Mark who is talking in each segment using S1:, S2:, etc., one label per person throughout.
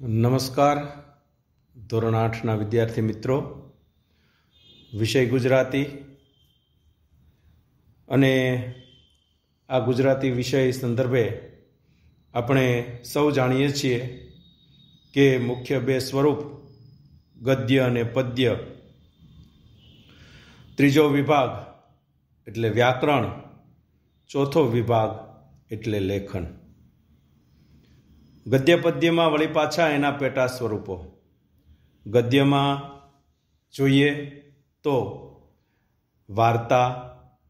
S1: નમસ્કાર ધોરણ 8ના વિદ્યાર્થી મિત્રો, વિષય ગુજરાતી અને આ ગુજરાતી વિષય સંદર્ભે આપણે સૌ જાણીએ છીએ કે મુખ્ય બે સ્વરૂપ ગદ્ય અને પદ્ય, ત્રીજો વિભાગ એટલે વ્યાકરણ, ચોથો વિભાગ એટલે લેખન. ગદ્ય પદ્યમાં વળી પાછા એના પેટા સ્વરૂપો. ગદ્યમાં જોઈએ તો વાર્તા,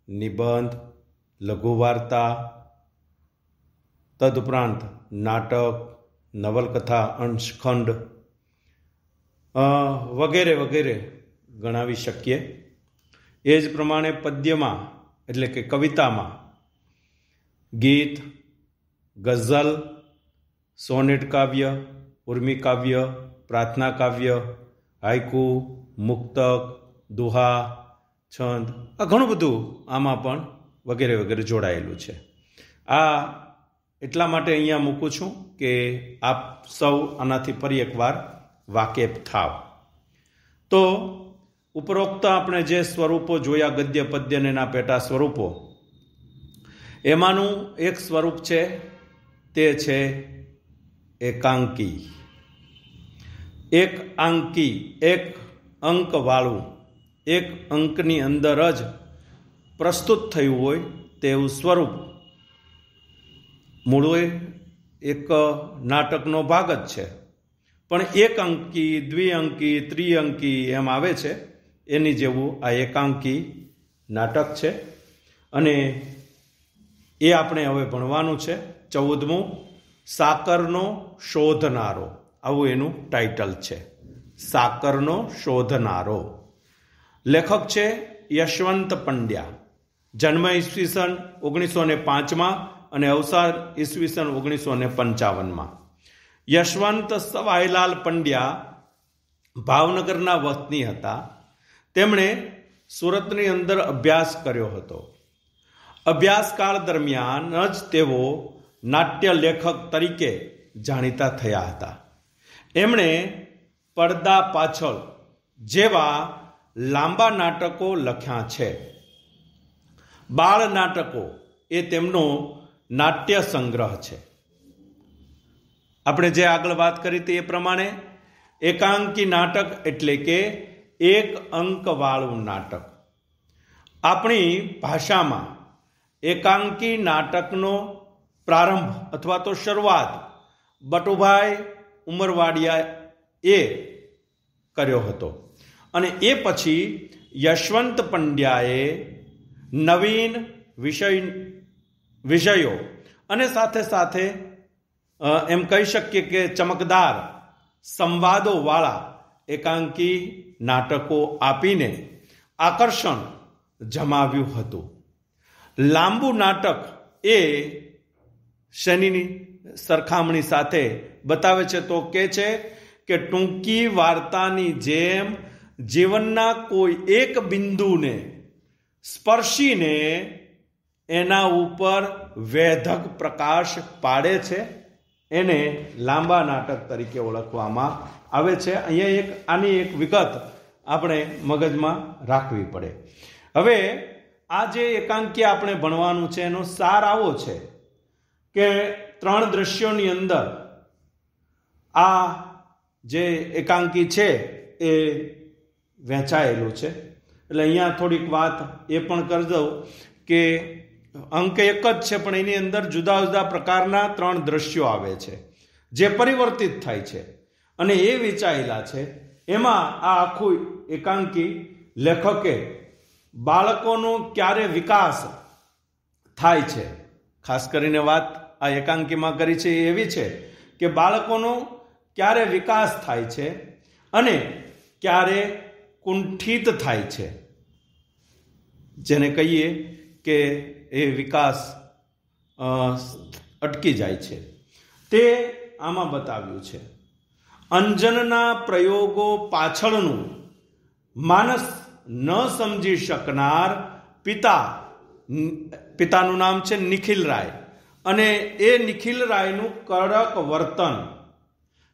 S1: નિબંધ, લઘુ વાર્તા, તદુપરાંત નાટક, નવલકથા, અંશખંડ વગેરે વગેરે ગણાવી શકીએ. એ જ પ્રમાણે પદ્યમાં એટલે કે કવિતામાં ગીત, ગઝલ, સોનેટ કાવ્ય, ઉર્મી કાવ્ય, પ્રાર્થના કાવ્ય, હાઇકુ, મુક્તક, દુહા, છંદ, આ ઘણું બધું આમાં પણ વગેરે વગેરે જોડાયેલું છે. આ એટલા માટે અહીંયા મૂકું છું કે આપ સૌ આનાથી ફરી એકવાર વાકેફ થાવ. તો ઉપરોક્ત આપણે જે સ્વરૂપો જોયા ગદ્ય પદ્ય અને એના પેટા સ્વરૂપો, એમાંનું એક સ્વરૂપ છે તે છે એકાંકી. એક આંકી, એક અંકવાળું, એક અંકની અંદર જ પ્રસ્તુત થયું હોય તેવું સ્વરૂપ. મૂળે એક નાટકનો ભાગ જ છે, પણ એક અંકી, દ્વિઅંકી, ત્રિઅંકી એમ આવે છે. એની જેવું આ એકાંકી નાટક છે અને એ આપણે હવે ભણવાનું છે. 14મું સાકરનો શોધનારો, આવું એનું ટાઇટલ છે. સાકરનો શોધનારો. લેખક છે યશવંત પંડ્યા. જન્મ ઈસવીસન 1905 અને અવસાન ઈસવીસન 1955. યશવંત સવાઈલાલ પંડ્યા ભાવનગરના વતની હતા. તેમણે સુરતની અંદર અભ્યાસ કર્યો હતો. અભ્યાસકાળ દરમિયાન જ તેઓ નાટ્ય લેખક તરીકે જાણીતા થયા હતા. એમણે પડદા પાછળ જેવા લાંબા નાટકો લખ્યા છે. બાળ નાટકો એ તેમનો નાટ્ય સંગ્રહ છે. આપણે જે આગળ વાત કરી હતી એ પ્રમાણે એકાંકી નાટક એટલે કે એક અંકવાળું નાટક. આપણી ભાષામાં એકાંકી નાટકનો પ્રારંભ અથવા તો શરૂઆત બટુભાઈ ઉમરવાડિયા એ કર્યો હતો અને એ પછી યશવંત પંડ્યાએ નવીન વિષયો અને સાથે સાથે એમ કહી શકીએ કે ચમકદાર સંવાદોવાળા એકાંકી નાટકો આપીને આકર્ષણ જમાવ્યું હતું. લાંબુ નાટક એ શનિની સરખામણી સાથે બતાવે છે તો કે છે કે ટૂંકી વાર્તાની જેમ જીવનના કોઈ એક બિંદુને સ્પર્શીને એના ઉપર વેધક પ્રકાશ પાડે છે. એને લાંબા નાટક તરીકે ઓળખવામાં આવે છે. અહીંયા આની એક વિગત આપણે મગજમાં રાખવી પડે. હવે આ જે એકાંકી આપણે ભણવાનું છે એનો સાર આવો છે કે 3 દ્રશ્યોની અંદર આ જે એકાંકી છે એ વહેંચાયેલું છે. એટલે અહીંયા થોડીક વાત એ પણ કરી દઉં કે અંક એક જ છે પણ એની અંદર જુદા જુદા પ્રકારના 3 દ્રશ્યો આવે છે જે પરિવર્તિત થાય છે અને એ વિચારેલા છે. એમાં આ આખું એકાંકી લેખકે બાળકોનો ક્યારે વિકાસ થાય છે, ખાસ કરીને વાત આ એકાંકીમાં કરી છે એવી છે કે બાળકોનો ક્યારે વિકાસ થાય છે અને ક્યારે કુંઠિત થાય છે, જેને કહીએ કે એ વિકાસ અટકી જાય છે, તે આમાં બતાવ્યું છે. અંજનના પ્રયોગો પાછળનું માનસ ન સમજી શકનાર પિતાનું નામ છે નિખિલ રાય અને એ નિખિલ રાયનું કડક વર્તન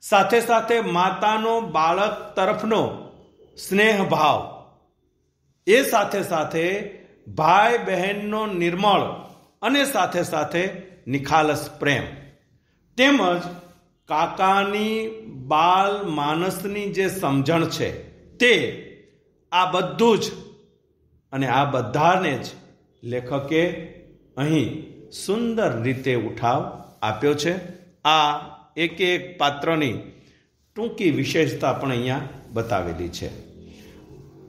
S1: સાથે સાથે માતાનો બાળક તરફનો સ્નેહ ભાવ, એ સાથે સાથે ભાઈ બહેનનો નિર્મળ અને સાથે સાથે નિખાલસ પ્રેમ, તેમજ કાકાની બાલ માનસની જે સમજણ છે તે, આ બધું જ અને આ બધાને જ લેખકે અહીં સુંદર રીતે ઉઠાવ આપ્યો છે. આ એક એક પાત્રની ટૂંકી વિશેષતા પણ અહીંયા બતાવેલી છે.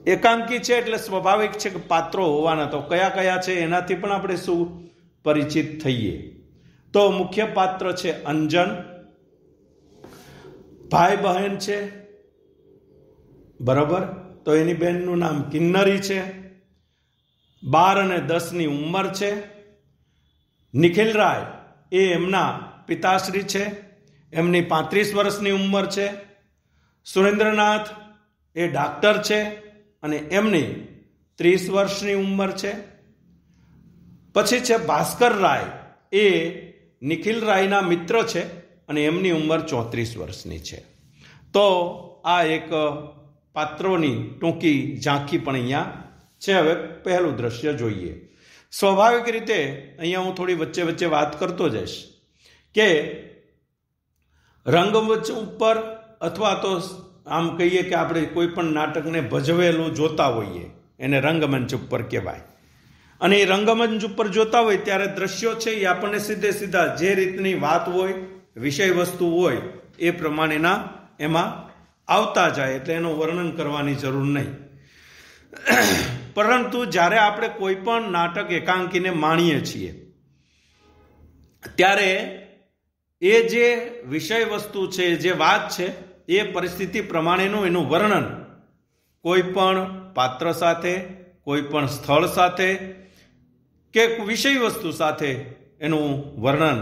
S1: એકાંકી છે એટલે સ્વાભાવિક છે કે પાત્રો હોવાના, તો કયા કયા છે એનાથી પણ આપણે શું પરિચિત થઈએ. તો મુખ્ય પાત્ર છે અંજન, ભાઈ બહેન છે, બરાબર. તો એની બહેનનું નામ કિન્નરી છે. 12 અને 10ની ઉંમર છે. નિખિલ રાય એ એમના પિતાશ્રી છે, એમની 35 વર્ષની ઉંમર છે. સુરેન્દ્રનાથ એ ડાક્ટર છે અને એમની 30 વર્ષની ઉંમર છે. પછી છે ભાસ્કર રાય, એ નિખિલ રાયના મિત્ર છે અને એમની ઉંમર 34 વર્ષની છે. તો આ એક પાત્રોની ટૂંકી ઝાંખી પણ અહીંયા છે. હવે પહેલું દ્રશ્ય જોઈએ. સ્વાભાવિક રીતે અહીંયા હું થોડી વચ્ચે વચ્ચે વાત કરતો જઈશ કે રંગમંચ ઉપર અથવા તો આમ કહીએ કે આપણે કોઈ પણ નાટકને ભજવેલું જોતા હોઈએ એને રંગમંચ ઉપર કહેવાય. અને એ રંગમંચ ઉપર જોતા હોય ત્યારે દ્રશ્યો છે એ આપણને સીધે સીધા જે રીતની વાત હોય, વિષય વસ્તુ હોય એ પ્રમાણેના એમાં આવતા જાય, એટલે એનું વર્ણન કરવાની જરૂર નહીં. પરંતુ જ્યારે આપણે કોઈ પણ નાટક એકાંકીને માણીએ છીએ ત્યારે એ જે વિષય વસ્તુ છે, જે વાત છે, એ પરિસ્થિતિ પ્રમાણેનું એનું વર્ણન કોઈ પણ પાત્ર સાથે, કોઈ પણ સ્થળ સાથે કે વિષય વસ્તુ સાથે એનું વર્ણન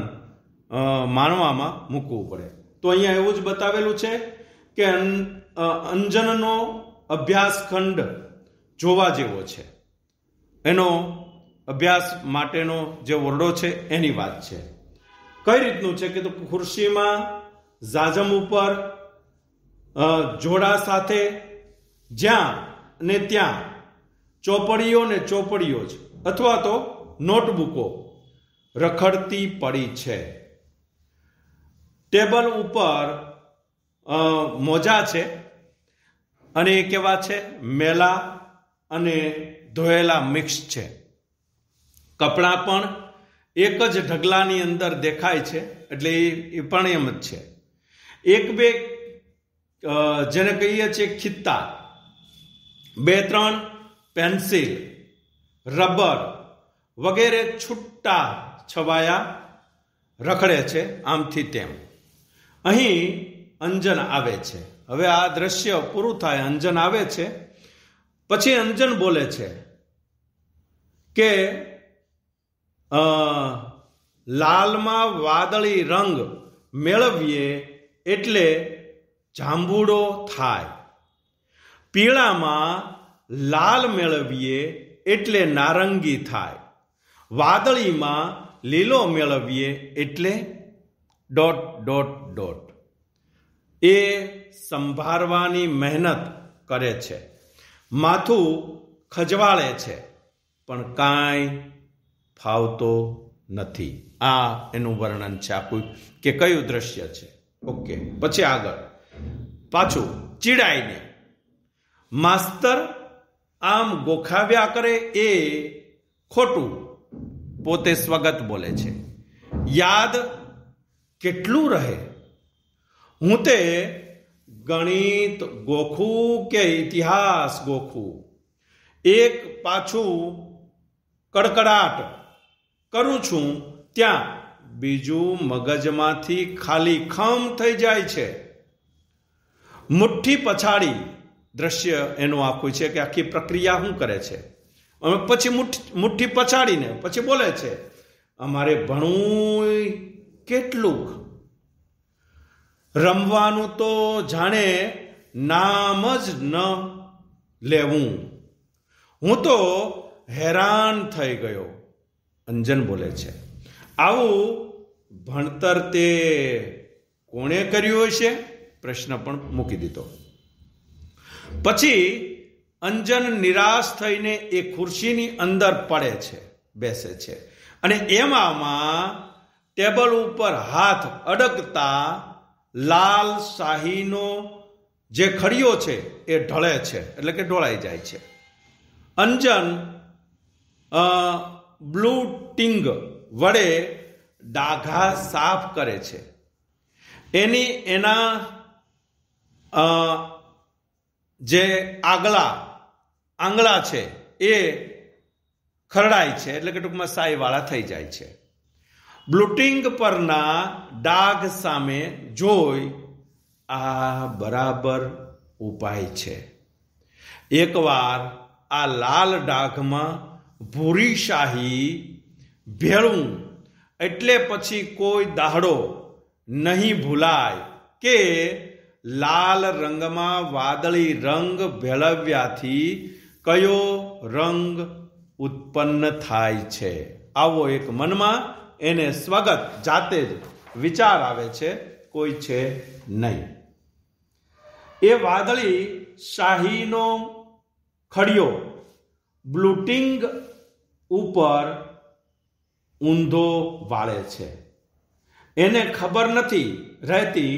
S1: માનવામાં મૂકવું પડે. તો અહીંયા એવું જ બતાવેલું છે કે અંજનનો અભ્યાસખંડ જોવા જેવો છે. એનો અભ્યાસ માટેનો જે ઓરડો છે એની વાત છે. કઈ રીતનું છે કે તો ખુરશીમાં જાજમ ઉપર જોડા સાથે જ્યાં ને ત્યાં ચોપડીઓ ને ચોપડીઓ જ અથવા તો નોટબુકો રખડતી પડી છે. ટેબલ ઉપર મોજા છે અને એ કેવા છે? મેલા અને ધોયેલા મિક્સ છે. કપડાં પણ એક જ ઢગલાની અંદર દેખાય છે, એટલે એ પણ એમ જ છે. એક બે જેને કહીએ છીએ ખિત્તા, 2-3 પેન્સિલ, રબર વગેરે છૂટા છવાયા રખડે છે આમથી તેમ. અહીં અંજન આવે છે. હવે આ દ્રશ્ય પૂરું થાય, અંજન આવે છે. પછી અંજન બોલે છે કે લાલમાં વાદળી રંગ મેળવીએ એટલે જાંબુડો થાય, પીળામાં લાલ મેળવીએ એટલે નારંગી થાય, વાદળીમાં લીલો મેળવીએ એટલે ... એ સંભાળવાની મહેનત કરે છે, માથું ખજવાળે છે, પણ કાંઈ ફાવતો નથી. આ એનું વર્ણન છે આખું કે કયું દ્રશ્ય છે. ઓકે, પછી આગળ પાછું ચીડાઈને માસ્તર આમ ગોખાવ્યા કરે એ ખોટું, પોતે સ્વગત બોલે છે. યાદ કેટલું રહે, હું તે ગણિત ગોખું કે ઇતિહાસ ગોખું, એક પાછું કડકડાટ કરું છું ત્યાં બીજું મગજમાંથી ખાલી ખમ થઈ જાય છે. મુઠ્ઠી પછાડી દ્રશ્ય એનું આખું છે કે આખી પ્રક્રિયા શું કરે છે. અને પછી મુઠ્ઠી પછાડીને પછી બોલે છે અમારે ભણવું કેટલું, રમવાનું તો જાણે નામ જ ન લેવું, હું તો હેરાન થઈ ગયો. અંજન બોલે છે આવું ભણતર તે કોણે કર્યું હશે? પ્રશ્ન પણ મૂકી દીધો. પછી અંજન નિરાશ થઈને એ ખુરશીની અંદર પડે છે, બેસે છે, અને એમાં ટેબલ ઉપર હાથ અડકતા લાલ શાહીનો જે ખડીયો છે એ ઢળે છે, એટલે કે ઢોળાઈ જાય છે. અંજન બ્લુ ટિંગ વડે ડાઘા સાફ કરે છે. એના જે આંગળા છે એ ખરડાય છે, એટલે કે ટૂંકમાં સાઈવાળા થઈ જાય છે. બ્લુટિંગ પરના ડાઘ સામે જોઈ આ બરાબર ઉપાય છે. એકવાર આ લાલ ડાઘમાં ભૂરી શાહી ભેળું એટલે પછી કોઈ દાહડો નહીં ભૂલાય કે લાલ રંગમાં વાદળી રંગ ભેળવ્યાથી કયો રંગ ઉત્પન્ન થાય છે. આવો એક મનમાં એને સ્વગત જાતે જ વિચાર આવે છે, કોઈ છે નહીં. એ વાદળી શાહીનો ખડિયો બ્લુટિંગ ઉપર ઊંધો વાળે છે. એને ખબર નથી રહેતી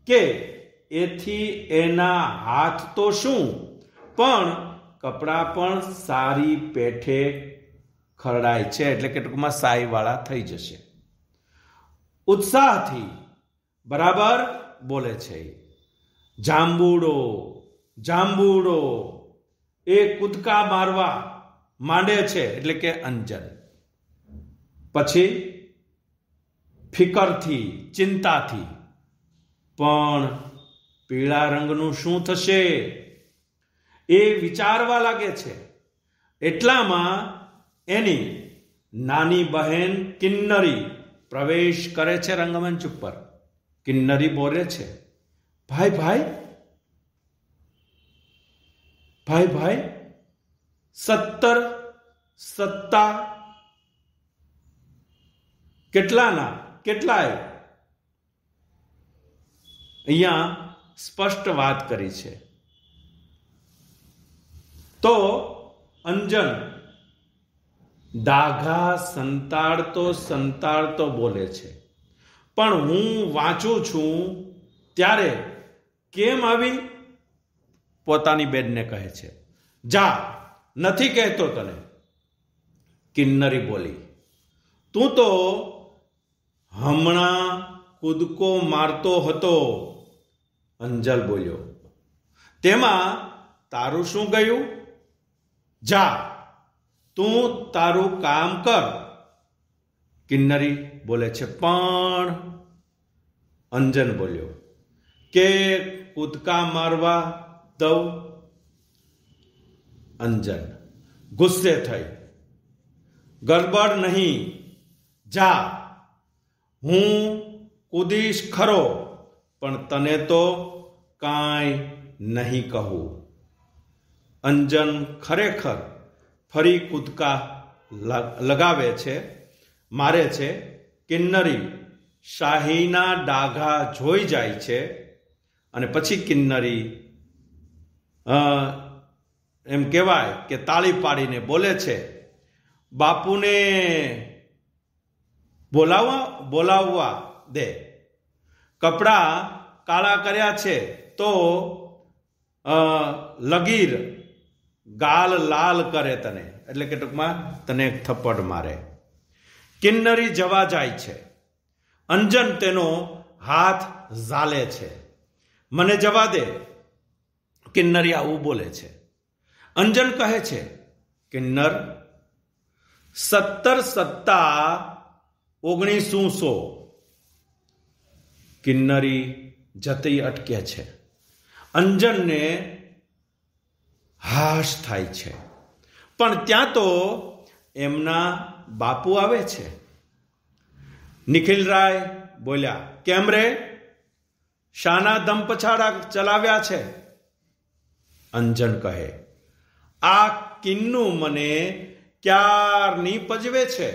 S1: કે એથી એના હાથ તો શું પણ કપડાં પણ સારી પેઠે ખરડાય છે, એટલે કે ટૂંકમાં સાઈવાળા થઈ જશે. ઉત્સાહથી બરાબર બોલે છે. જાંબુડો જાંબુડો એ કૂદકા મારવા માંડે છે, એટલે કે અંજન. પછી ફિકરથી ચિંતાથી પણ પીળા રંગનું શું થશે એ વિચારવા લાગે છે. એટલામાં એની નાની બહેન કિન્નરી પ્રવેશ કરે છે રંગમંચ ઉપર. કિન્નરી બોલે છે, ભાઈ ભાઈ ભાઈ ભાઈ 17 સત્તા કેટલાય અહીંયા સ્પષ્ટ વાત કરી છે. તો અંજન ડાઘા સંતાડતો બોલે છે, પણ હું વાંચું છું ત્યારે કેમ આવી? પોતાની બેનને કહે છે. જા, નથી કહેતો તને. કિન્નરી બોલી, તું તો હમણાં કૂદકો મારતો હતો. અંજલ બોલ્યો, તેમાં તારું શું ગયું? જા, તું તારું કામ કર. કિન્નરી બોલે છે, પણ અંજન બોલ્યો કે કૂદકા મારવા દઉં? અંજન ગુસ્સે થઈ, ગડબડ નહીં, જા, હું કૂદીશ ખરો, પણ તને તો કાંઈ નહીં કહું. અંજન ખરેખર ફરી કૂદકા લગાવે છે, મારે છે. કિન્નરી શાહીના ડાઘા જોઈ જાય છે, અને પછી કિન્નરી એમ કહેવાય કે તાળી પાડીને બોલે છે, બાપુને બોલાવવા દે. કપડાં કાળા કર્યા છે તો લગીર ગાલ લાલ કરે તને, એટલે કે ટૂંકમાં તને થપ્પડ મારે. કિન્નરી જવા જાય છે. અંજન તેનો હાથ ઝાલે છે. મને જવા દે. કિન્નરી આવું બોલે છે. અંજન કહે છે, કિન્નર 17 સત્તા 1900. કિન્નરી જતી અટકે છે. અંજનને હાશ થાય છે, પણ ત્યાં તો એમના બાપુ આવે છે. નિખિલરાય બોલ્યા, કેમ રે, શાના દમ પછાડા ચલાવ્યા છે? અંજન કહે, આ કિન્નુ મને ક્યારની પજવે છે.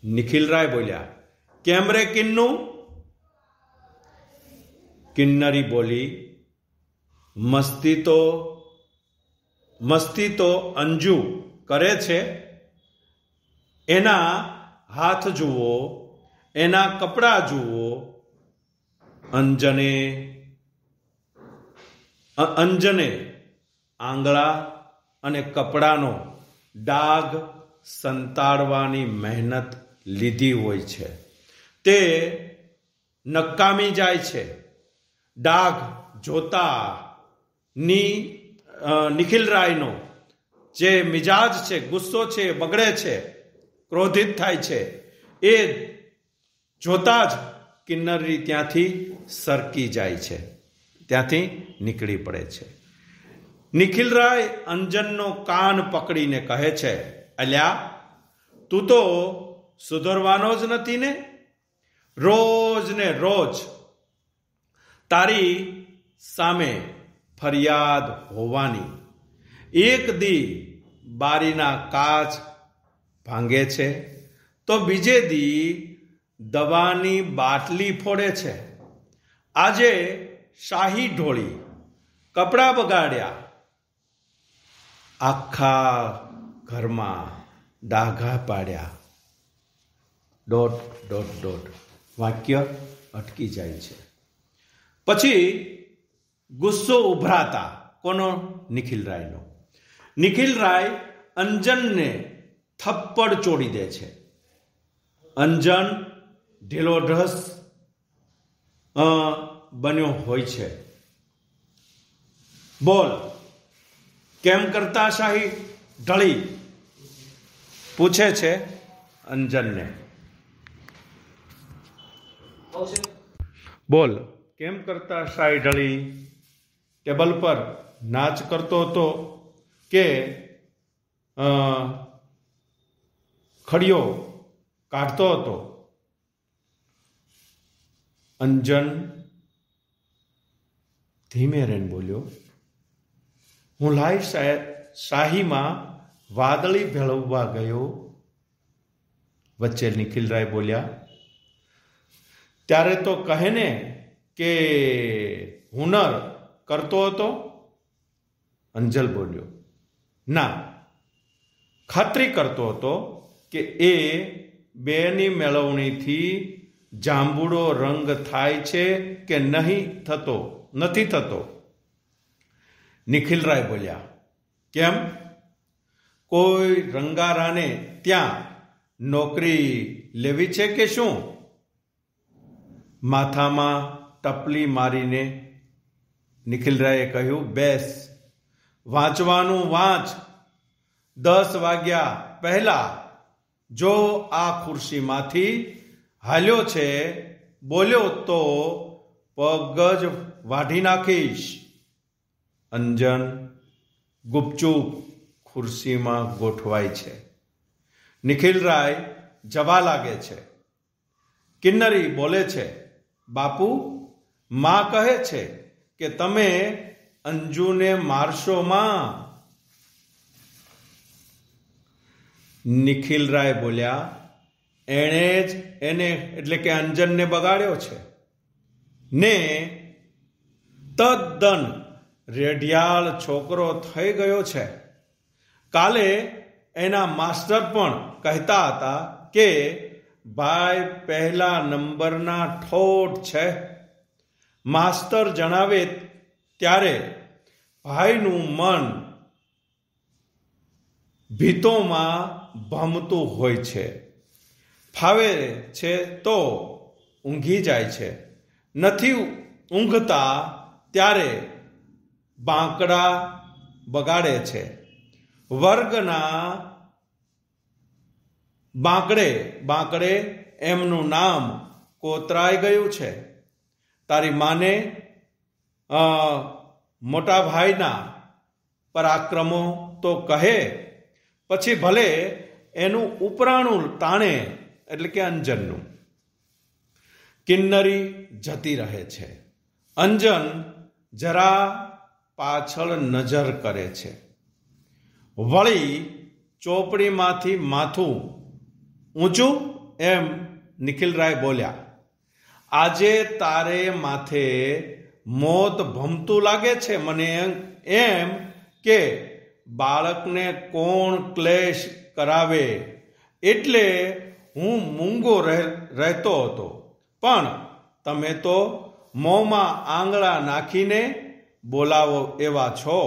S1: નિખિલરાય બોલ્યા, કેમ રે કિન્નુ? કિન્નરી બોલી, મસ્તી તો અંજુ કરે છે, એના હાથ જુઓ, એના કપડાં જુઓ. અંજને આંગળા અને કપડાનો ડાઘ સંતાડવાની મહેનત લીધી હોય છે. તે નકામી જાય છે. ડાઘ જોતા નિખિલરાયનો જે મિજાજ છે, ગુસ્સો છે, બગડે છે, ક્રોધિત થાય છે. એ જોતા જ કિન્નરી ત્યાંથી સરકી જાય છે, ત્યાંથી નીકળી પડે છે. નિખિલરાય અંજનનો કાન પકડીને કહે છે, અલ્યા, તું તો સુધરવાનો જ નથી ને? રોજ ને રોજ તારી સામે ફરિયાદ હોવાની. એક દી બારીના કાચ ભાંગે છે તો બીજે દી દવાની બાટલી ફોડે છે. આજે શાહી ઢોળી, કપડાં બગાડ્યા, આખા ઘરમાં ડાઘા પાડ્યા. ... વાક્ય અટકી જાય છે. પછી ગુસ્સો ઉભરાતા કોનો? નિખિલરાયનો. નિખિલરાય અંજનને થપ્પડ ચોડી દે છે. અંજન ઢીલોઢસ બન્યો હોય છે. બોલ, કેમ કરતા શાહી ઢળી? પૂછે છે અંજનને. બોલ, કેમ કરતા શાહી ઢળી? ટેબલ પર નાચ કરતો હતો કે ખડિયો કાઢતો હતો? અંજન ધીમે રહીને બોલ્યો, હું લાઈવ શાહીમાં વાદળી ભેળવવા ગયો. વચ્ચે નિખિલરાય બોલ્યા, ત્યારે તો કહે ને કે હુનર કરતો હતો. અંજલ બોલ્યો, ના, ખાતરી કરતો હતો કે એ બેની મેળવણીથી જાંબુડો રંગ થાય છે કે નથી થતો. નિખિલરાય બોલ્યા, કેમ? કોઈ રંગારાને ત્યાં નોકરી લેવી છે કે શું? માથામાં ટપલી મારીને નિખિલરાયે કહ્યું, બેસ, વાંચવાનું વાંચ. 10 વાગ્યા પહેલા જો આ ખુરશીમાંથી હાલ્યો છે, બોલ્યો તો પગ જ વાઢી નાખીશ. અંજન ગુપચુપ ખુરશીમાં ગોઠવાય છે. નિખિલરાય જવા લાગે છે. કિન્નરી બોલે છે, બાપુ, માં કહે છે કે તમે અંજુને મારશો માં. નિખિલરાય બોલ્યા, એણે જ એને એટલે કે અંજનને બગાડ્યો છે ને તદ્દન રેઢિયાળ છોકરો થઈ ગયો છે. કાલે એના માસ્ટર પણ કહેતા હતા કે ભાઈ પહેલા નંબરના ઠોઠ છે. માસ્ટર જણાવે ત્યારે ભાઈનું મન ભીતોમાં ભમતું હોય છે. ફાવે છે તો ઊંઘી જાય છે, નથી ઊંઘતા ત્યારે બાંકડા બગાડે છે. વર્ગના બાંકડે એમનું નામ કોતરાઈ ગયું છે. તારી માને મોટા ભાઈના પરાક્રમો તો કહે, પછી ભલે એનું ઉપરાણું તાણે, એટલે કે અંજનનું. કિન્નરી જતી રહે છે. અંજન જરા પાછળ નજર કરે છે. વળી ચોપડીમાંથી માથું ઊંચું એમ નિખિલરાય બોલ્યા, આજે તારે માથે મોત ભમતું લાગે છે મને એમ કે બાળકને કોણ ક્લેશ કરાવે, એટલે હું મૂંગો રહેતો હતો. પણ તમે તો મોંમાં આંગળા નાખીને બોલાવો એવા છો.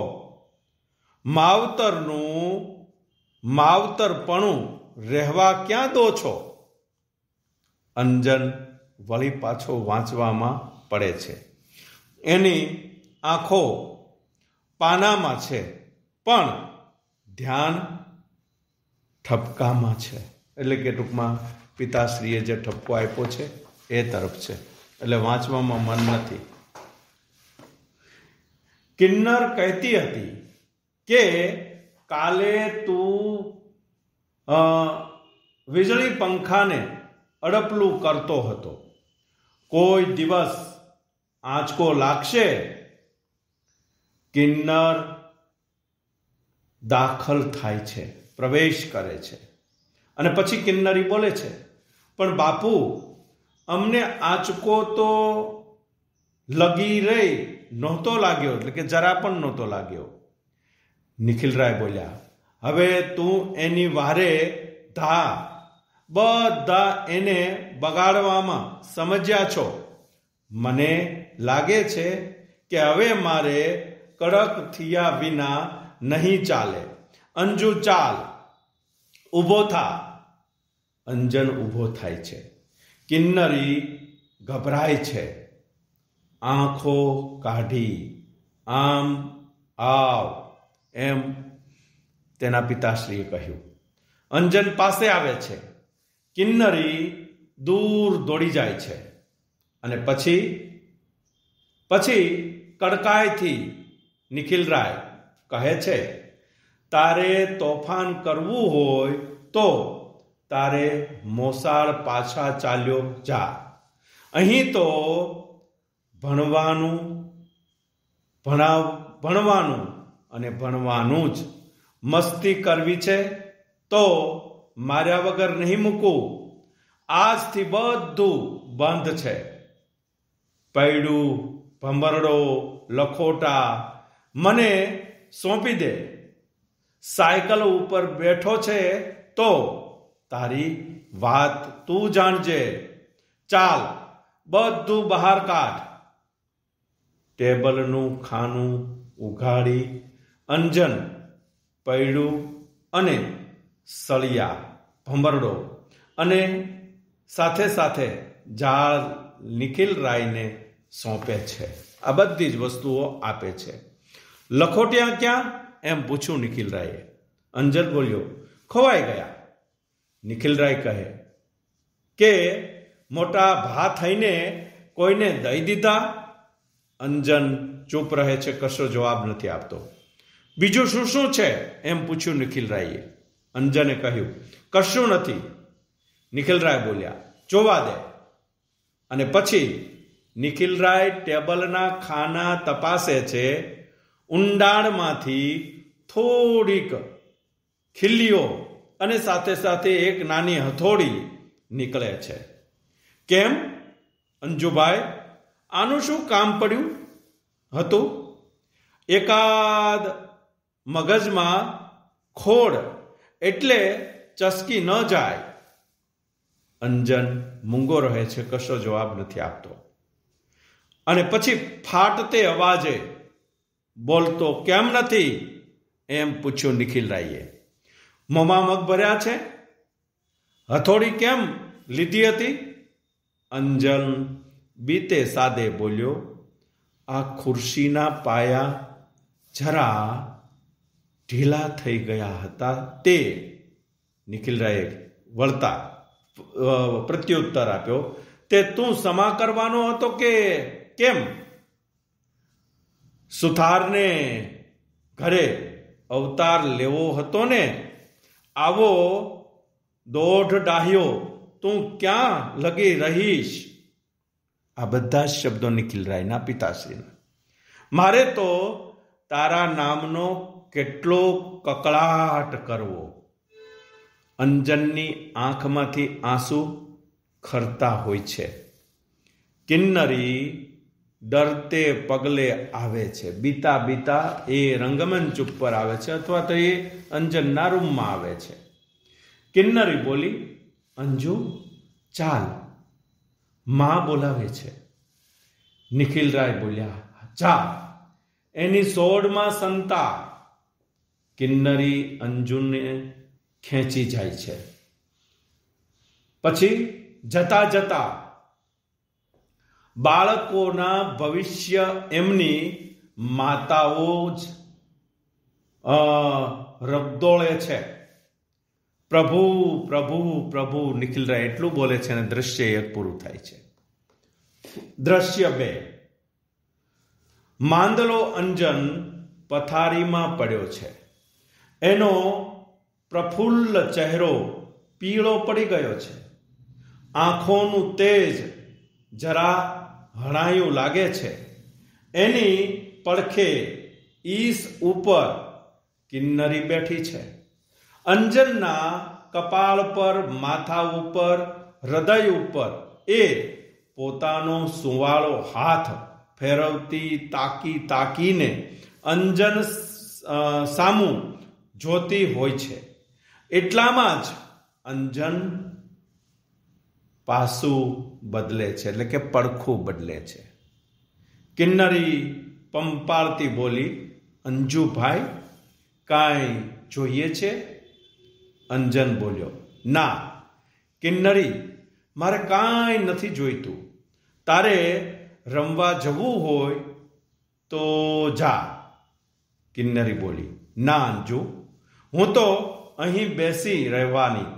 S1: માવતરપણું રહેવા ક્યાં દો છો? અંજન વળી પાછો વાંચવામાં પડે છે. એની આંખો પાનામાં છે, પણ ધ્યાન ઠપકામાં છે. એટલે કે ટૂંકમાં પિતાશ્રીએ જે ઠપકો આપ્યો છે એ તરફ છે, એટલે વાંચવામાં મન નથી. કિન્નર કહેતી હતી કે કાલે તું વીજળી પંખાને અડપલું કરતો હતો. કોઈ દિવસ આંચકો લાગશે. કિન્નર દાખલ થાય છે, પ્રવેશ કરે છે. અને પછી કિન્નરી બોલે છે, પણ બાપુ, અમને આંચકો તો લગી રહી નહોતો લાગ્યો, એટલે કે જરા પણ નહોતો લાગ્યો. નિખિલરાય બોલ્યા, હવે તું એની વારે ધા. બધા એને બગાડવામાં સમજ્યા છો. મને લાગે છે કે હવે મારે કડક થયા વિના નહીં ચાલે. અંજુ ચાલ, ઊભો થા. અંજન ઊભો થાય છે. કિન્નરી ગભરાય છે. આંખો કાઢી આમ આવ એમ તેના પિતાશ્રીએ કહ્યું. અંજન પાસે આવે છે. કિન્નરી દૂર દોડી જાય છે. અને પછી કડકાઈથી નિખિલરાય કહે છે, તારે તોફાન કરવું હોય તો તારે મોસાળ પાછા ચાલ્યો જા. અહીં તો ભણવાનું અને ભણવાનું જ. મસ્તી કરવી છે તો માર્યા વગર નહીં મૂકું. આજથી બધું બંધ છે. પૈડું, ભંભરડો, લખોટા મને સોંપી દે. સાયકલ ઉપર બેઠો છે તો તારી વાત તું જાણજે. ચાલ, બધું બહાર કાઢ. ટેબલનું ખાનું ઉઘાડી અંજન પૈડું અને સળિયા, ભંભરડો અને સાથે સાથે ઝાડ નિખિલરાયને સોંપે છે. આ બધી જ વસ્તુઓ આપે છે. લખોટિયા ક્યાં એમ પૂછ્યું નિખિલરાયે. અંજન બોલ્યો, ખોવાઈ ગયા. નિખિલરાય કહે કે મોટા ભા થઈને કોઈને દઈ દીધા. અંજન ચૂપ રહે છે, કશો જવાબ નથી આપતો. બીજું શું શું છે એમ પૂછ્યું નિખિલરાયે. અંજને કહ્યું, કશું નથી. નિખિલરાય બોલ્યા, જોવા દે. અને પછી નિખિલરાય ટેબલના ખાના તપાસે છે. ઊંડાણમાંથી થોડીક ખીલ્લીઓ અને સાથે સાથે એક નાની હથોડી નીકળે છે. કેમ અંજુભાઈ, આનું શું કામ પડ્યું હતું? એકાદ મગજમાં ખોડ એટલે ચસકી ન જાય. અંજન મૂંગો રહે છે, કશો જવાબ નથી આપતો. અને પછી ફાટતે અવાજે બોલતો, કેમ નથી એમ પૂછ્યું નિખિલરાયે. મોંમાં મગ ભર્યા છે? હથોડી કેમ લીધી હતી? અંજન બીતે સાદે બોલ્યો, આ ખુરશીના પાયા જરા ઢીલા થઈ ગયા હતા તે. નિખિલરાયે વળતા પ્રત્યુત્તર આપ્યો, તે તું સમા કરવાનો હતો કે કેમ? સુથારને ઘરે અવતાર લેવો હતો ને? આવો દોઢ ડાહ્યો તું ક્યાં લગી રહીશ? આ બધા શબ્દો નિખિલરાયના પિતાશ્રીના. મારે તો તારા નામનો કેટલો કકળાટ કરવો. અંજનની આંખમાંથી આંસુ ખરતા હોય છે. કિન્નરી ડરતે પગલે આવે છે. બીતા બીતા એ રંગમંચ ઉપર આવે છે અથવા તો એ અંજનના રૂમમાં આવે છે. કિન્નરી બોલી, અંજુ ચાલ, માં બોલાવે છે. નિખિલરાય બોલ્યા, જા. એની સોડમાં સંતા. કિન્નરી અંજુને ખેંચી જાય છે. પછી જતા જતા બાળકોના ભવિષ્ય એમની માતાઓ જ રગદોળે છે. પ્રભુ પ્રભુ પ્રભુ નિખિલરાય એટલું બોલે છે અને દ્રશ્ય એક પૂરું થાય છે. દ્રશ્ય 2. માંદલો અંજન પથારીમાં પડ્યો છે. એનો પ્રફુલ્લ ચહેરો પીળો પડી ગયો છે. આંખોનું તેજ જરા હણાયું લાગે છે. એની પડખે ઈસ ઉપર કિન્નરી બેઠી છે. અંજનના કપાળ પર, માથા ઉપર, હૃદય ઉપર એ પોતાનો સુંવાળો હાથ ફેરવતી તાકીને અંજન સામું જોતી હોય છે. એટલામાં જ અંજન પાસું બદલે છે, એટલે કે પડખું બદલે છે. કિન્નરી પંપાળતી બોલી, અંજુભાઈ કાંઈ જોઈએ છે? અંજન બોલ્યો, ના કિન્નરી, મારે કાંઈ નથી જોઈતું. તારે રમવા જવું હોય તો જા. કિન્નરી બોલી, ના અંજુ, હું તો અહીં બેસી રહેવાની.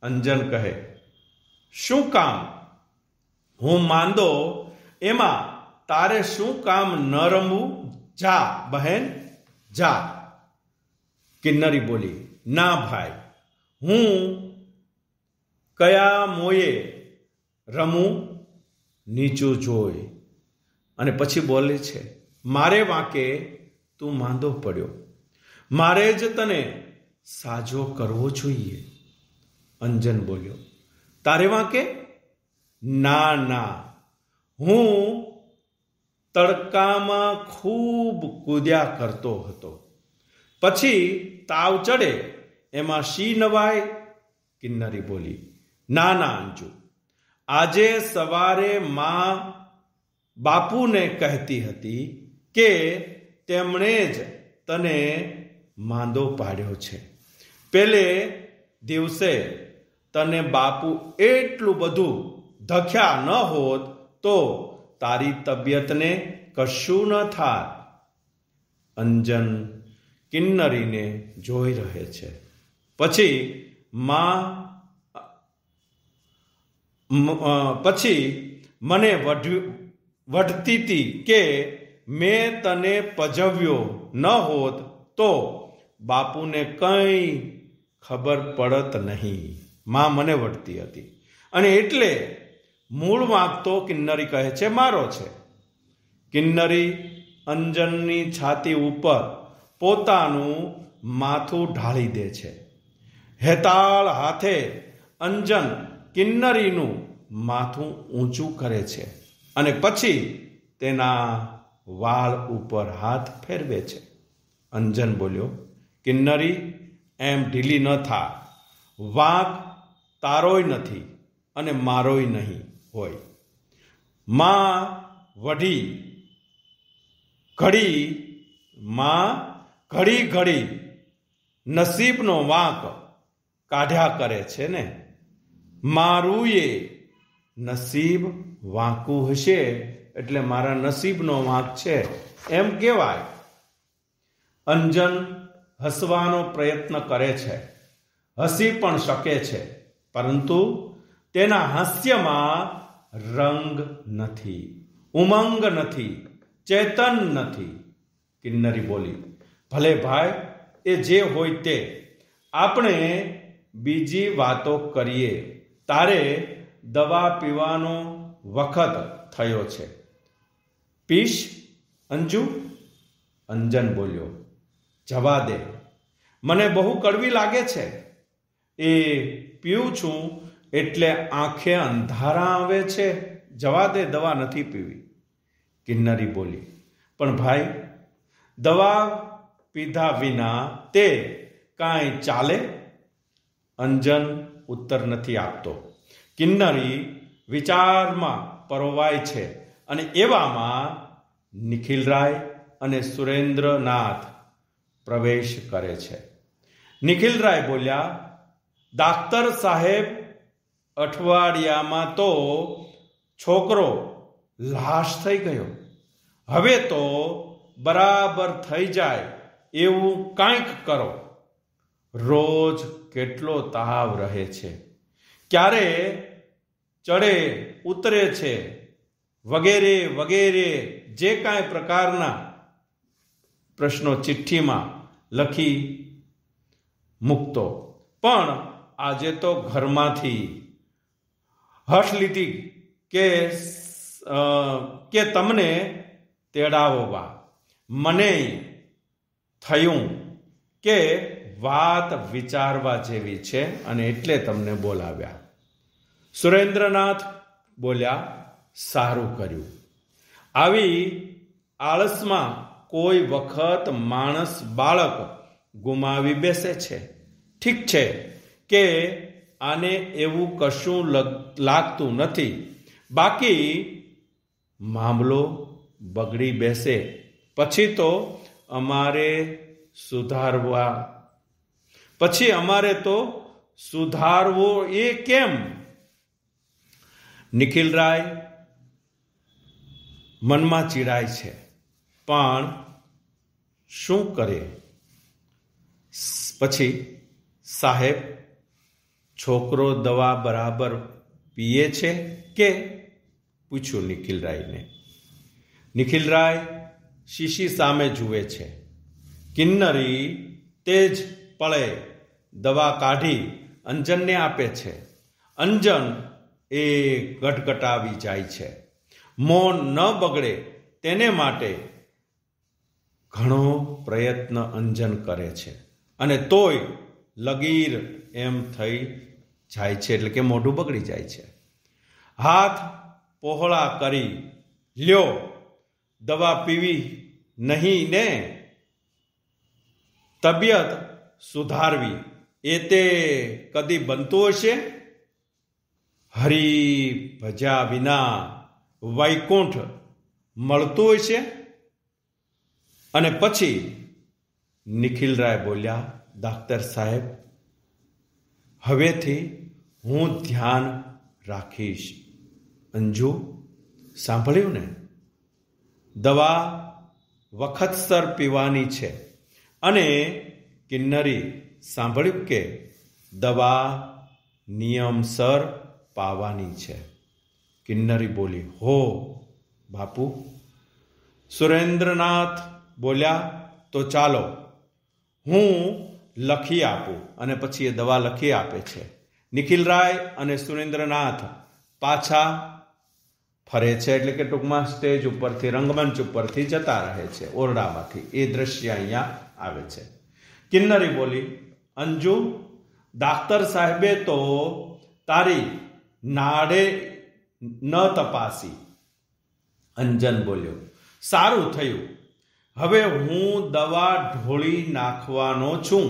S1: અંજન કહે, શું કામ? હું માંદો, એમાં તારે શું કામ ન રમવું? જા બહેન જા. કિન્નરી બોલી, ના ભાઈ, હું કયા મોયે રમું? નીચું જોઈ અને પછી બોલે છે, મારે વાંકે તું માંદો પડ્યો, મારે જ તને સાજો કરવો જોઈએ. અંજન બોલ્યો, તારે વાંકે? ના ના, હું તડકામાં ખૂબ કૂદ્યા કરતો હતો, પછી તાવ ચડે એમાં શી નવાય? કિન્નરી બોલી, ના ના અંજુ, આજે સવારે માં બાપુને કહેતી હતી કે તેમણે જ તને માંદો પાડ્યો છે. પેલે દિવસે તને બાપુ એટલું બધું ધખ્યા ન હોત તો તારી તબિયતને કશું ન થાત. અંજન કિન્નરીને જોઈ રહે છે. પછી મને વઢતી હતી કે મેં તને પજવ્યો ન હોત તો બાપુને કંઈ ખબર પડત નહીં. માં મને વઢતી હતી અને એટલે મૂળ વાંક તો કિન્નરી કહે છે મારો છે. કિન્નરી અંજનની છાતી ઉપર પોતાનું માથું ઢાળી દે છે. હેતાળ હાથે અંજન કિન્નરીનું માથું ઊંચું કરે છે અને પછી તેના વાળ ઉપર હાથ ફેરવે છે. અંજન બોલ્યો, કિન્નરી એમ ઢીલી ન થા. વાંક તારોય નથી અને મારોય નહીં હોય. માં ઘડી નસીબનો વાંક કાઢ્યા કરે છે ને. મારું એ નસીબ વાંકું હશે એટલે મારા નસીબનો વાંક છે એમ કહેવાય. અંજન હસવાનો પ્રયત્ન કરે છે, હસી પણ શકે છે, પરંતુ તેના હાસ્યમાં રંગ નથી, ઉમંગ નથી, ચેતન નથી. કિન્નરી બોલી, ભલે ભાઈ, એ જે હોય તે, આપણે બીજી વાતો કરીએ. તારે દવા પીવાનો વખત થયો છે. પીશ અંજુ? અંજન બોલ્યો, જવા દે, મને બહુ કડવી લાગે છે. એ પીઉં છું એટલે આંખે અંધારા આવે છે. જવા દે, દવા નથી પીવી. કિન્નરી બોલી, પણ ભાઈ, દવા પીધા વિના તે કાંઈ ચાલે? અંજન ઉત્તર નથી આપતો. કિન્નરી વિચારમાં પરોવાય છે અને એવામાં નિખિલરાય અને સુરેન્દ્રનાથ પ્રવેશ કરે છે. નિખિલરાય બોલ્યા, ડાક્ટર સાહેબ, અઠવાડિયામાં તો છોકરો લાશ થઈ ગયો. હવે તો બરાબર થઈ જાય એવું કાંઈક કરો. રોજ કેટલો તાવ રહે છે, ક્યારે ચડે ઉતરે છે, વગેરે વગેરે જે કાંઈ પ્રકારના પ્રશ્નો ચિઠ્ઠીમાં લખી મૂકતો, પણ આજે તો ઘરમાંથી હઠ લીધી કે તમને તેડાવવા. મને થયું કે વાત વિચારવા જેવી છે અને એટલે તમને બોલાવ્યા. સુરેન્દ્રનાથ બોલ્યા, સારું કર્યું. આવી આળસમાં કોઈ વખત માણસ બાળક ગુમાવી બેસે છે. ઠીક છે કે આને એવું કશું લાગતું નથી, બાકી મામલો બગડી બેસે પછી તો અમારે સુધારવો એ કેમ? નિખિલરાય મનમાં ચીડાય છે, પણ શું કરે? પછી, સાહેબ, છોકરો દવા બરાબર પીએ છે કે? પૂછ્યું નિખિલરાયને. નિખિલરાય શીશી સામે જુએ છે. કિન્નરી તે જ પળે દવા કાઢી અંજનને આપે છે. અંજન એ ગટગટાવી જાય છે. મૌન ન બગડે તેને માટે ઘણો પ્રયત્ન અંજન કરે છે અને તોય લગીર એમ થઈ જાય છે, એટલે કે મોઢું બગડી જાય છે. હાથ પહોળા કરી, લ્યો, દવા પીવી નહીં ને? તબિયત સુધારવી એ તે કદી બનતું હશે? હરી ભજ્યા વિના વૈકુંઠ મળતું હશે? અને પછી નિખિલરાય બોલ્યા, ડાક્ટર સાહેબ, હવેથી હું ધ્યાન રાખીશ. અંજુ, સાંભળ્યું ને? દવા વખતસર પીવાની છે. અને કિન્નરી, સાંભળ્યું કે દવા નિયમસર પાવાની છે? કિન્નરી બોલી, હો બાપુ. સુરેન્દ્રનાથ બોલ્યા, તો ચાલો હું લખી આપું. અને પછી એ દવા લખી આપે છે. નિખિલરાય અને સુરેન્દ્રનાથ પાછા ફરે છે, એટલે કે ટૂંકમાં સ્ટેજ ઉપરથી, રંગમંચ ઉપરથી જતા રહે છે, ઓરડામાંથી. એ દ્રશ્ય અહીંયા આવે છે. કિન્નરી બોલી, અંજુ, ડાક્ટર સાહેબે તો તારી નાડે ન તપાસી. અંજન બોલ્યો, સારું થયું, હવે હું દવા ઢોળી નાખવાનો છું.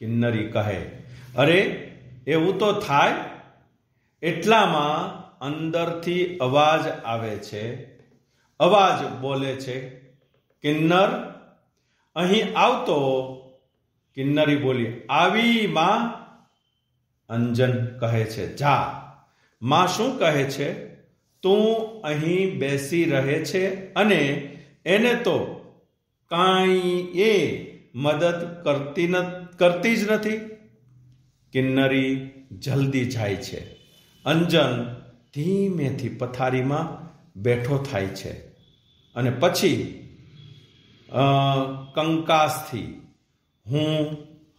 S1: કિન્નરી કહે, અરે એવું તો થાય. એટલામાં અંદરથી અવાજ આવે છે. અવાજ બોલે છે, કિન્નર, અહીં આવતો. કિન્નરી બોલી, આવી માં. અંજન કહે છે, જા. માં શું કહે છે? તું અહીં બેસી રહે છે અને એને તો કાંઈ એ મદદ કરતી જ નથી. કિન્નરી જલ્દી જાય છે. અંજન ધીમેથી પથારીમાં બેઠો થાય છે અને પછી કંકાસથી, હું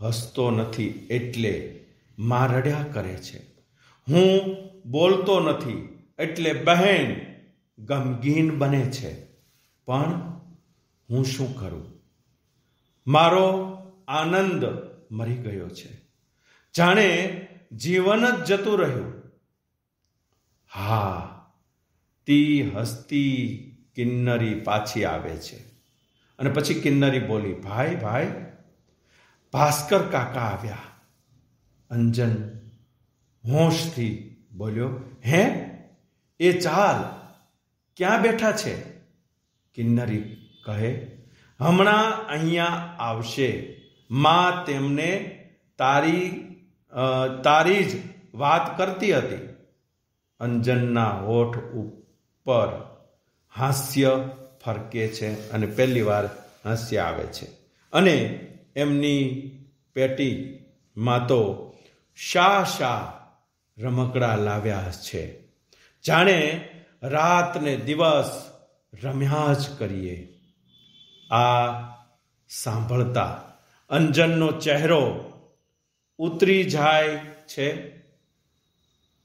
S1: હસતો નથી એટલે માં રડ્યા કરે છે. હું બોલતો નથી એટલે બહેન ગમગીન બને છે. પણ હું શું કરું? મારો આનંદ મરી ગયો છે, જાણે જીવન જ જતું રહ્યું. હા, તી હસતી કિન્નરી પાછી આવે છે. અને પછી કિન્નરી બોલી, ભાઈ ભાઈ, ભાસ્કર કાકા આવ્યા. અંજન હોશથી બોલ્યો, હે, એ ચાલ, ક્યાં બેઠા છે? કિન્નરી કહે, હમણાં અહીંયા આવશે. માં તેમને તારી જ વાત કરતી હતી. અંજનના હોઠ ઉપર હાસ્ય ફરકે છે અને પહેલી વાર હાસ્ય આવે છે. અને એમની પેટીમાં તો શા રમકડા લાવ્યા છે, જાણે રાત ને દિવસ રમ્યા જ કરીએ. આ સાંભળતા અંજનનો ચહેરો ઉતરી જાય છે.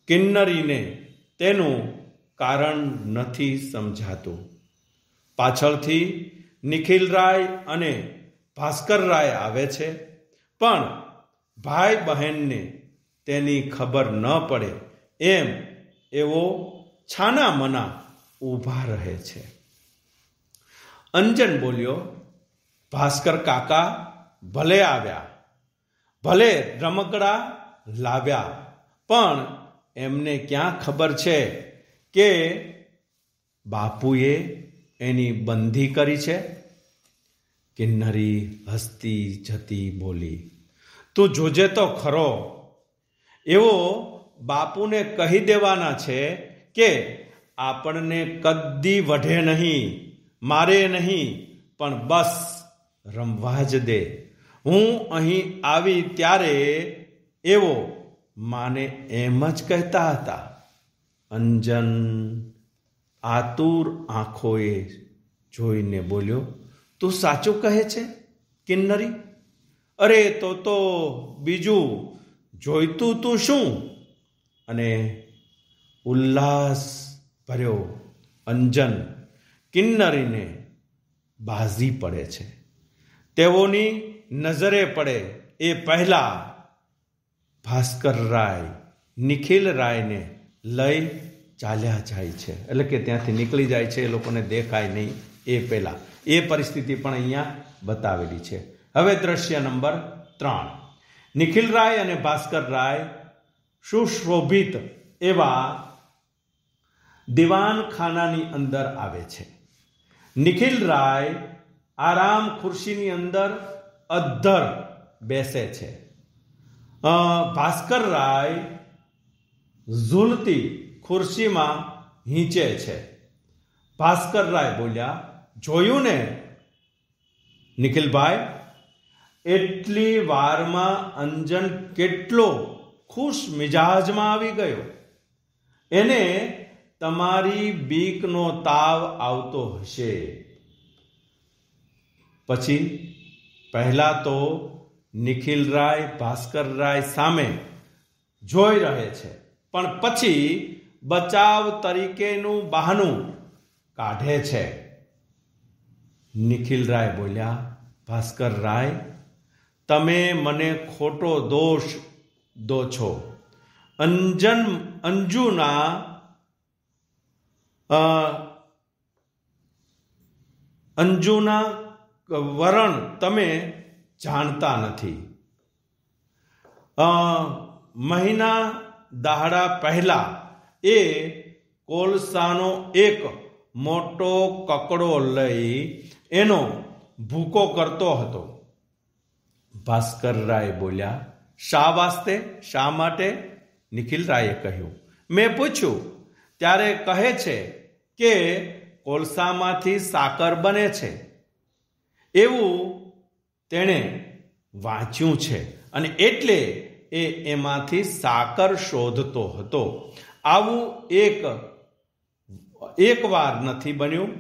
S1: કિન્નરીને તેનું કારણ નથી સમજાતું. પાછળથી નિખિલરાય અને ભાસ્કરરાય આવે છે, પણ ભાઈ બહેનને તેની ખબર ન પડે એમ એવો છાના મના ઊભા રહે છે. અંજન બોલ્યો, ભાસ્કર કાકા ભલે આવ્યા, ભલે રમકડા લાવ્યા, પણ એમને ક્યાં ખબર છે કે બાપુએ એની બંધી કરી છે? કિન્નરી હસતી જતી બોલી, તું જોજે તો ખરો, એવો બાપુને કહી દેવાના છે કે આપણને કદી વઢે નહીં, મારે નહીં, પણ બસ રમવા જ દે. હું અહીં આવી ત્યારે એવો માને એમ જ કહેતા હતા. અંજન આતુર આંખોએ જોઈને બોલ્યો, તું સાચું કહે છે કિન્નરી? અરે તો બીજું જોઈતું તું શું? અને ઉલ્લાસ ભર્યો અંજન કિન્નરીને બાઝી પડે છે. તેઓની નજરે પડે એ પહેલા ભાસ્કરરાય નિખિલરાયને લઈ ચાલ્યા જાય છે. એટલે કે ત્યાંથી નીકળી જાય છે, એ લોકોને દેખાય નહીં એ પહેલા. એ પરિસ્થિતિ પણ અહીંયા બતાવેલી છે. હવે દ્રશ્ય નંબર 3. નિખિલરાય અને ભાસ્કરરાય સુશોભિત એવા દિવાનખાનાની અંદર આવે છે. નિખિલરાય આરામ ખુરશીની અંદર અધ્ધર બેસે છે. ભાસ્કરરાય ઝૂલતી ખુરશીમાં હીંચે છે. ભાસ્કરરાય બોલ્યા, જોયું ને નિખિલભાઈ, એટલી વારમાં અંજન કેટલો ખુશ મિજાજમાં આવી ગયો. એને તમારી બીકનો તાવ આવતો હશે. પછી પહેલા તો નિખિલરાય ભાસ્કરરાય સામે જોઈ રહે છે, પણ પછી બચાવ તરીકેનું બહાનું કાઢે છે. નિખિલરાય બોલ્યા, ભાસ્કરરાય, તમે મને ખોટો દોષ દો છો. અંજુના વરણ તમે જાણતા નથી. મહિના દહાડા પહેલા એ કોલસાનો એક મોટો કકડો લઈ એનો ભૂકો કરતો હતો. ભાસ્કરરાય બોલ્યા, શા વાસ્તે, શા માટે? નિખિલરાયે કહ્યું, મેં પૂછ્યું ત્યારે કહે છે કે કોલસામાંથી સાકર બને છે. એવું તેણે વાંચ્યું છે અને એટલે એ એમાંથી સાકર શોધતો હતો. આવું એક વાર નથી બન્યું.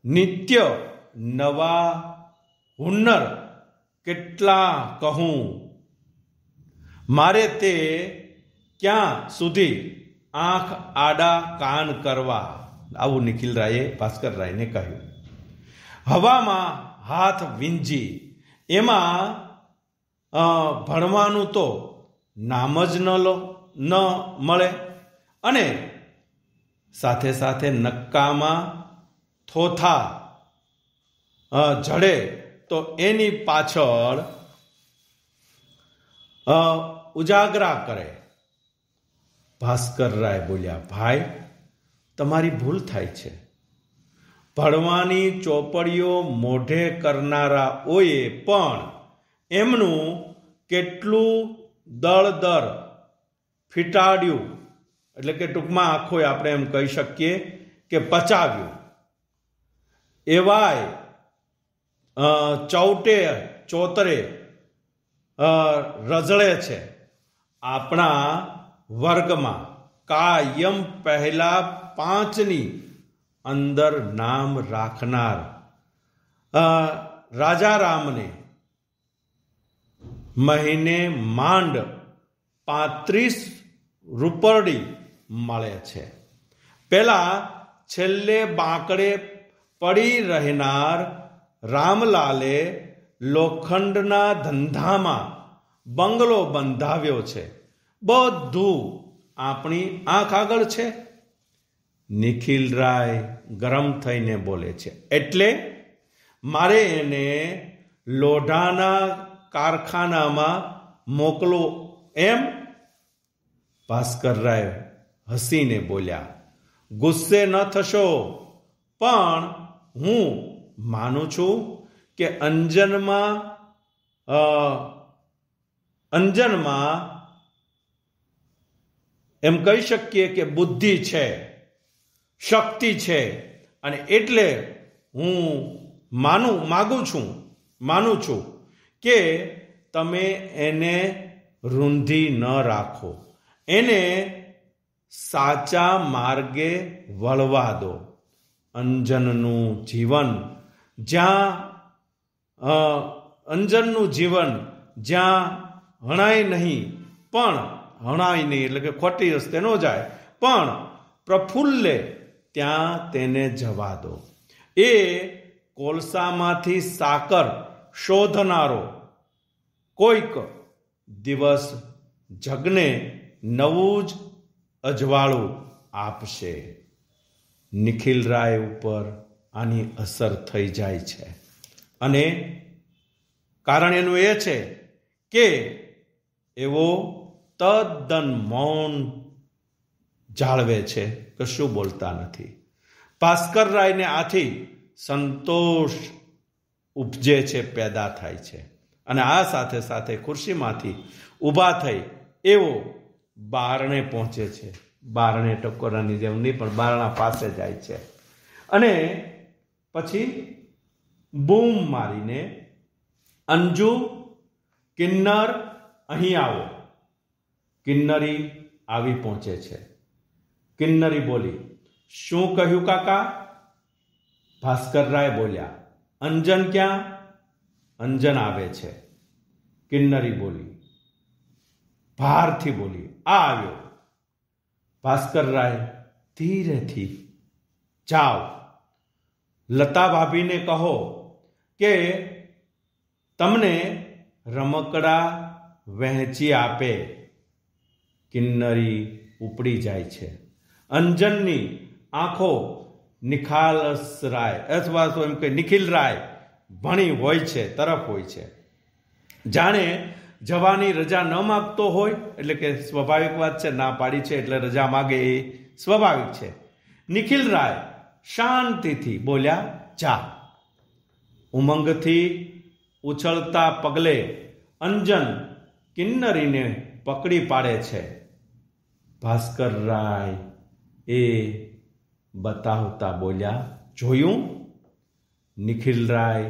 S1: નિત્ય નવા હુન્નર કેટલા કહું, મારે તે ક્યાં સુધી આંખ આડા કાન કરવા. આવું નિખિલરાયે ભાસ્કરરાયને કહ્યું. હવામાં હાથ વીંજી એમાં ભણવાનું તો નામ જ ન મળે અને સાથે સાથે નક્કામાં થોથા જડે તો એની પાછળ ઉજાગરા કરે. ભાસ્કરરાય બોલ્યા, ભાઈ તમારી ભૂલ થાય છે. ભણવાની ચોપડીઓ મોઢે કરનારાઓએ પણ એમનું કેટલું દળદર ફીટાડ્યું, એટલે કે ટૂંકમાં આખું આપણે એમ કહી શકીએ કે પચાવ્યું. એવાય ચોતરે રઝળે છે. આપણા વર્ગમાં કાયમ પહેલા 5ની અંદર નામ રાખનાર રાજારામને મહિને માંડ 35 રૂપરડી મળે છે. પેલા છેલ્લે બાંકડે પડી રહેનાર રામલાલે લોખંડના ધંધામાં બંગલો બંધાવ્યો છે. બધું આપણી આંખ આગળ છે. નિખિલરાય ગરમ થઈને બોલે છે, એટલે મારે એને લોઢાના કારખાનામાં મોકલો એમ? ભાસ્કરરાય હસીને બોલ્યા, ગુસ્સે ન થશો, પણ હું માનું છું કે અંજનમાં એમ કહી શકીએ કે બુદ્ધિ છે, શક્તિ છે, અને એટલે હું માનું છું કે તમે એને રૂંધી ન રાખો, એને સાચા માર્ગે વળવા દો. અંજનનું જીવન જ્યાં હણાય નહીં એટલે કે ખોટી રસ્તે ન જાય, પણ પ્રફુલ્લે ત્યાં તેને જવા દો. એ કોલસામાંથી સાકર શોધનારો કોઈક દિવસ જગને નવું જ અજવાળું આપશે. નિખિલરાય ઉપર આની અસર થઈ જાય છે, અને કારણ એનું એ છે કે એવો તદ્દન મૌન જાળવે છે, કશું બોલતા નથી. ભાસ્કરરાયને આથી સંતોષ ઉપજે છે, પેદા થાય છે, અને આ સાથે સાથે ખુરશીમાંથી ઊભા થઈ એવો બારણે પહોંચે છે. બારણે ટકોરાની જેમ નહીં, પણ બારણા પાસે જાય છે, અને પછી બૂમ મારીને, અંજુ, કિન્નર, અહીં આવો. કિન્નરી આવી પહોંચે છે. કિન્નરી બોલી, શું કહ્યું કાકા? ભાસ્કરરાય બોલ્યા, અંજન ક્યાં? અંજન આવે છે. કિન્નરી બોલી, ભારથી બોલી, આ આવ્યો. ભાસ્કરરાય ધીરેથી, જાઓ, લતા ભાભીને કહો કે તમને રમકડા વહેંચી આપે. કિન્નરી ઉપડી જાય છે. અંજનની આંખો નિખાલસરાય અથવા તો એમ કે નિખિલરાય ભણી હોય છે, તરફ હોય છે. જાણે જવાની રજા ન માગતો હોય, એટલે કે સ્વાભાવિક વાત છે, ના પાડી છે એટલે રજા માગે એ સ્વાભાવિક છે. નિખિલરાય શાંતિથી બોલ્યા, જા. ઉમંગથી ઉછળતા પગલે અંજન કિન્નરીને પકડી પાડે છે. ભાસ્કરરાય એ બતાવતા બોલ્યા, જોયું? નિખિલરાય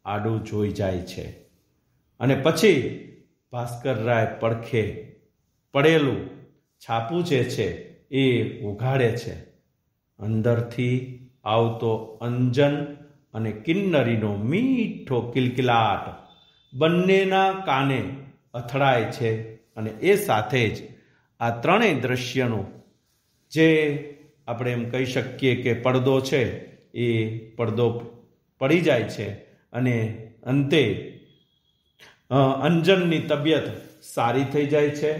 S1: આડું જોઈ જાય છે, અને પછી ભાસ્કરરાય પડખે પડેલું છાપું જે છે એ ઉઘાડે છે. અંદરથી આવતો અંજન અને કિન્નરીનો મીઠો કિલકિલાટ બંનેના કાને અથડાય છે, અને એ સાથે જ આ ત્રણેય દ્રશ્યનો જે આપણે એમ કહી શકીએ કે પડદો છે એ પડદો પડી જાય છે, અને અંતે અંજનની તબિયત સારી થઈ જાય છે.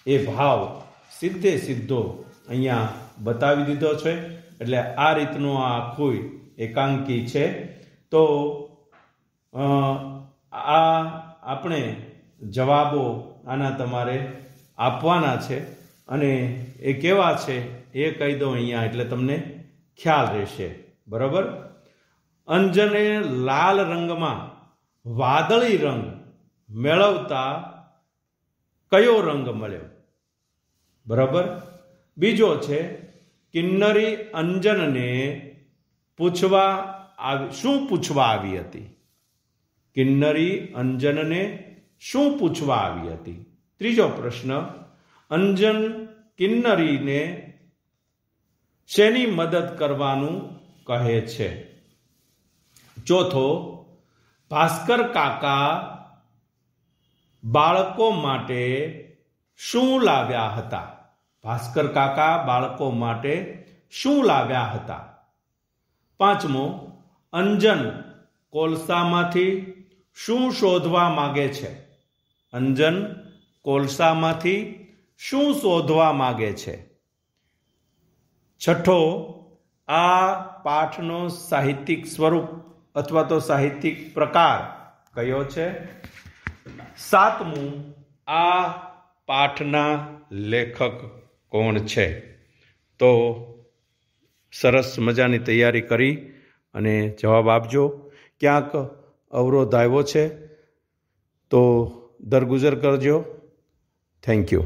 S1: એ ભાવ સીધો અહીંયા બતાવી દીધો છે. એટલે આ રીતનું આ આખું એકાંકી છે. તો આ આપણે જવાબો આના તમારે આપવાના છે અને એ કેવા છે એ કહી દો અહીંયા, એટલે તમને ખ્યાલ રહેશે. બરાબર. અંજને લાલ રંગમાં વાદળી રંગ મેળવતા કયો રંગ મળ્યો? બરાબર. બીજો છે કિન્નરી અંજનને શું પૂછવા આવી હતી? કિન્નરી અંજનને શું પૂછવા આવી હતી? ત્રીજો પ્રશ્ન, અંજન કિન્નરીને શેની મદદ કરવાનું કહે છે? ચોથો, ભાસ્કર કાકા બાળકો માટે શું લાવ્યા હતા? ભાસ્કર કાકા બાળકો માટે શું લાવ્યા હતા? પાંચમો, અંજન કોલસામાંથી શું શોધવા માગે છે? અંજન કોલસામાંથી શું શોધવા માગે છે? છઠ્ઠો, આ પાઠનો સાહિત્યિક સ્વરૂપ અથવા તો સાહિત્યિક પ્રકાર કયો છે? સાતમું, આ પાઠના લેખક કોણ છે? તો સરસ મજાની તૈયારી કરી અને જવાબ આપજો. ક્યાંક અવરોધ આવ્યો છે તો દરગુજર કરજો. Thank you.